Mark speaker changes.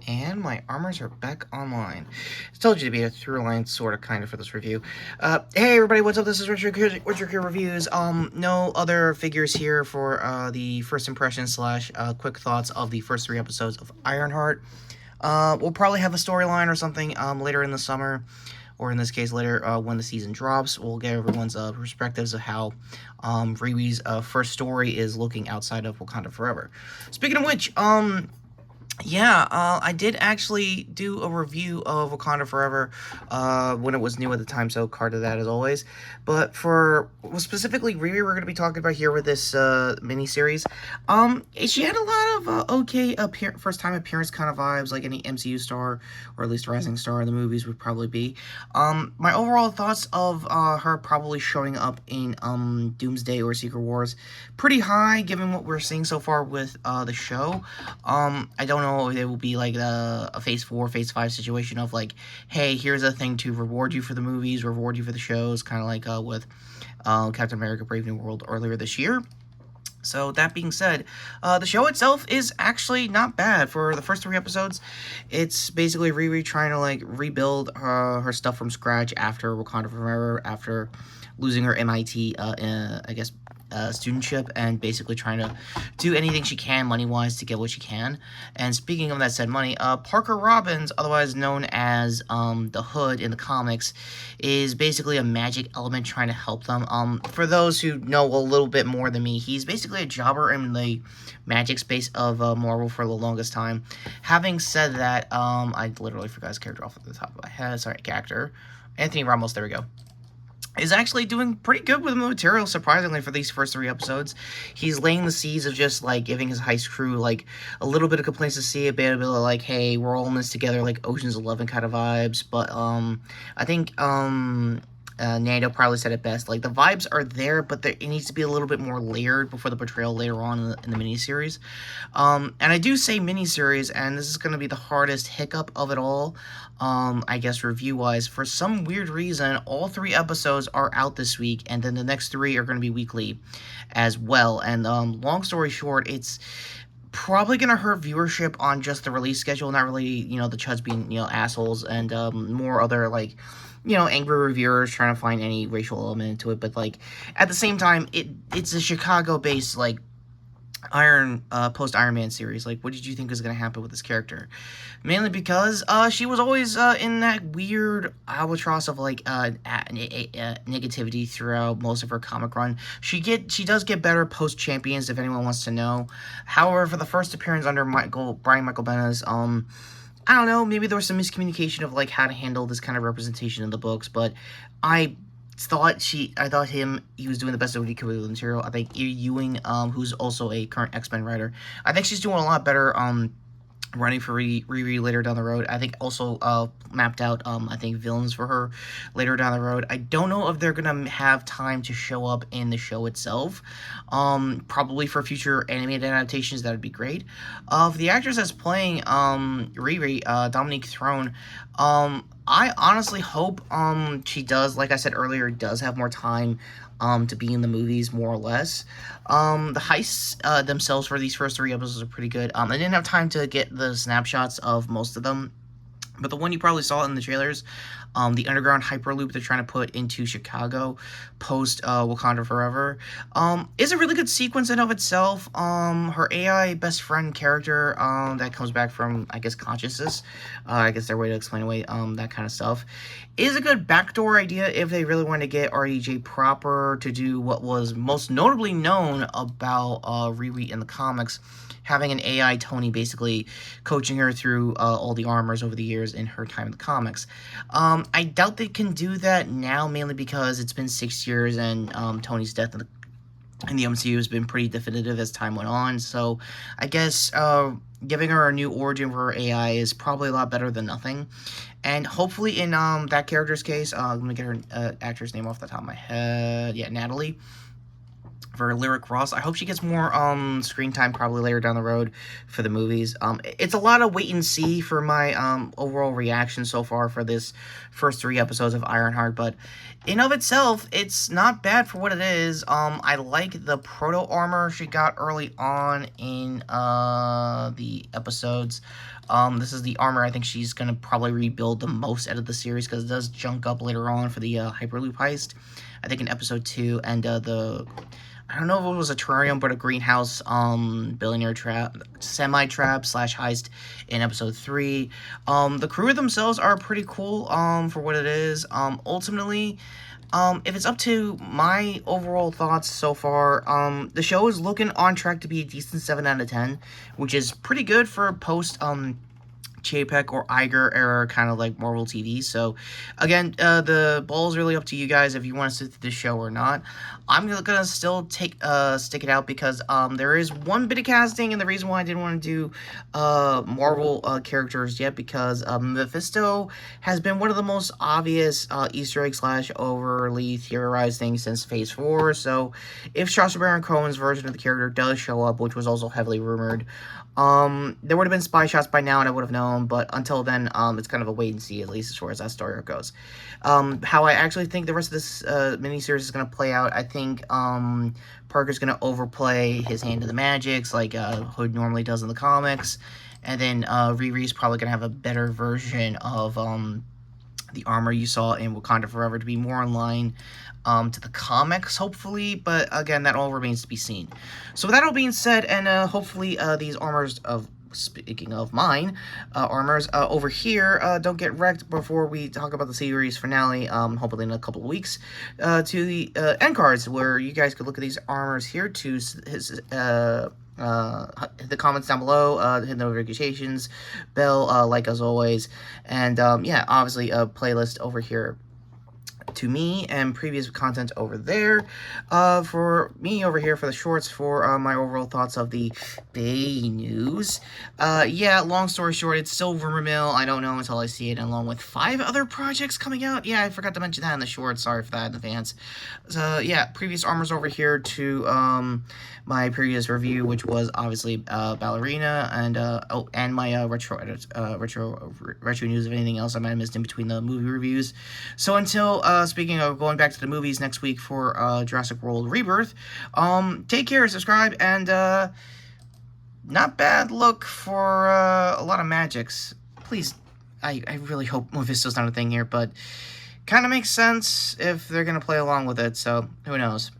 Speaker 1: And my armors are back online. I told you to be a through line, sort of, kind of, for this review. Hey everybody, what's up? This is Retrokid Reviews. No other figures here for the first impression slash quick thoughts of the first 3 episodes of Ironheart. We'll probably have a storyline or something later in the summer, or in this case later when the season drops. We'll get everyone's perspectives of how Riri's first story is looking outside of Wakanda Forever. Speaking of which, I did actually do a review of Wakanda Forever when it was new at the time, so card to that as always. But for specifically Riri, we're going to be talking about here with this miniseries. She had a lot of okay first time appearance kind of vibes, like any MCU star or at least rising star in the movies would probably be. My overall thoughts of her probably showing up in Doomsday or Secret Wars pretty high, given what we're seeing so far with the show. I don't know if it will be like a phase 4, phase 5 situation of like, hey, here's a thing to reward you for the movies, reward you for the shows, kind of like with Captain America Brave New World earlier this year. So that being said, the show itself is actually not bad. For the first 3 episodes, it's basically Riri trying to like rebuild her stuff from scratch after Wakanda Forever, after losing her MIT, studentship, and basically trying to do anything she can money-wise to get what she can. And speaking of that said money, Parker Robbins, otherwise known as the Hood in the comics, is basically a magic element trying to help them. For those who know a little bit more than me, he's basically a jobber in the magic space of Marvel for the longest time. Having said that, I literally forgot his character off the top of my head. Sorry, character. Anthony Ramos, there we go, is actually doing pretty good with the material, surprisingly, for these first 3 episodes. He's laying the seeds of just, like, giving his heist crew, like, a little bit of complacency, a bit of, like, hey, we're all in this together, like, Ocean's 11 kind of vibes. But, I think, Nando probably said it best. Like, the vibes are there, but it needs to be a little bit more layered before the portrayal later on in the miniseries. And I do say miniseries, and this is going to be the hardest hiccup of it all, I guess, review-wise. For some weird reason, all 3 episodes are out this week, and then the next 3 are going to be weekly as well. And long story short, it's probably going to hurt viewership on just the release schedule, not really, the chuds being, assholes, and more other, like, angry reviewers trying to find any racial element into it. But, like, at the same time, it's a Chicago-based, like, post Iron Man series. Like, what did you think was going to happen with this character? Mainly because she was always in that weird albatross of like negativity throughout most of her comic run. She does get better post Champions, if anyone wants to know. However, for the first appearance under Brian Michael Bendis, I don't know, maybe there was some miscommunication of like how to handle this kind of representation in the books, but I thought he was doing the best of what he could with the material. I think Ewing, who's also a current X-Men writer, I think she's doing a lot better running for Riri later down the road. I think also mapped out I think villains for her later down the road. I don't know if they're gonna have time to show up in the show itself. Probably for future animated adaptations, that would be great. Of the actress that's playing Riri, Dominique Throne, I honestly hope she does, like I said earlier, does have more time to be in the movies, more or less. The heists themselves for these first 3 episodes are pretty good. I didn't have time to get the snapshots of most of them, but the one you probably saw in the trailers, the underground hyperloop they're trying to put into Chicago post Wakanda Forever, is a really good sequence in of itself. Her AI best friend character that comes back from, I guess, consciousness, I guess their way to explain away that kind of stuff, is a good backdoor idea if they really want to get RDJ proper to do what was most notably known about Riri in the comics, having an AI Tony basically coaching her through all the armors over the years in her time in the comics. I doubt they can do that now, mainly because it's been 6 years and Tony's death in the MCU has been pretty definitive as time went on. So I guess giving her a new origin for her AI is probably a lot better than nothing. And hopefully in that character's case, I'm going to get her actress name off the top of my head. Yeah, Natalie. for Lyric Ross. I hope she gets more screen time probably later down the road for the movies. It's a lot of wait and see for my overall reaction so far for this first 3 episodes of Ironheart, but in of itself, it's not bad for what it is. I like the proto armor she got early on in the episodes. This is the armor I think she's gonna probably rebuild the most out of the series, because it does junk up later on for the Hyperloop heist. I think in episode 2, and the I don't know if it was a terrarium, but a greenhouse billionaire trap, semi-trap slash heist in episode 3. The crew themselves are pretty cool for what it is. Ultimately, if it's up to my overall thoughts so far, the show is looking on track to be a decent 7 out of 10, which is pretty good for post Chapek or Iger era kind of like Marvel TV. So again, the ball is really up to you guys if you want to sit through the show or not. I'm gonna still stick it out, because there is one bit of casting, and the reason why I didn't want to do Marvel characters yet, because Mephisto has been one of the most obvious Easter egg slash overly theorized things since Phase 4. So if Sacha Baron Cohen's version of the character does show up, which was also heavily rumored, there would have been spy shots by now and I would have known, but until then, it's kind of a wait and see, at least as far as that story goes. How I actually think the rest of this miniseries is going to play out, I think Parker's going to overplay his hand to the magics like Hood normally does in the comics, and then Riri's probably going to have a better version of the armor you saw in Wakanda Forever to be more in line to the comics, hopefully, but again, that all remains to be seen. So with that all being said, and hopefully these armors of, speaking of mine, armors over here don't get wrecked before we talk about the series finale, hopefully in a couple of weeks, to the end cards, where you guys could look at these armors here to his hit the comments down below, hit the notifications bell, like as always, and yeah, obviously a playlist over here to me, and previous content over there for me over here for the shorts for my overall thoughts of the Bay news. Yeah, long story short, it's still rumor mill. I don't know until I see it, along with 5 other projects coming out. Yeah, I forgot to mention that in the shorts. Sorry for that in advance. So yeah, previous armors over here to my previous review, which was obviously Ballerina, and and my retro news of anything else I might have missed in between the movie reviews. So until speaking of going back to the movies next week for Jurassic World Rebirth, take care, subscribe, and not bad look for a lot of magics. Please, I really hope Mephisto's not a thing here, but kind of makes sense if they're going to play along with it, so who knows.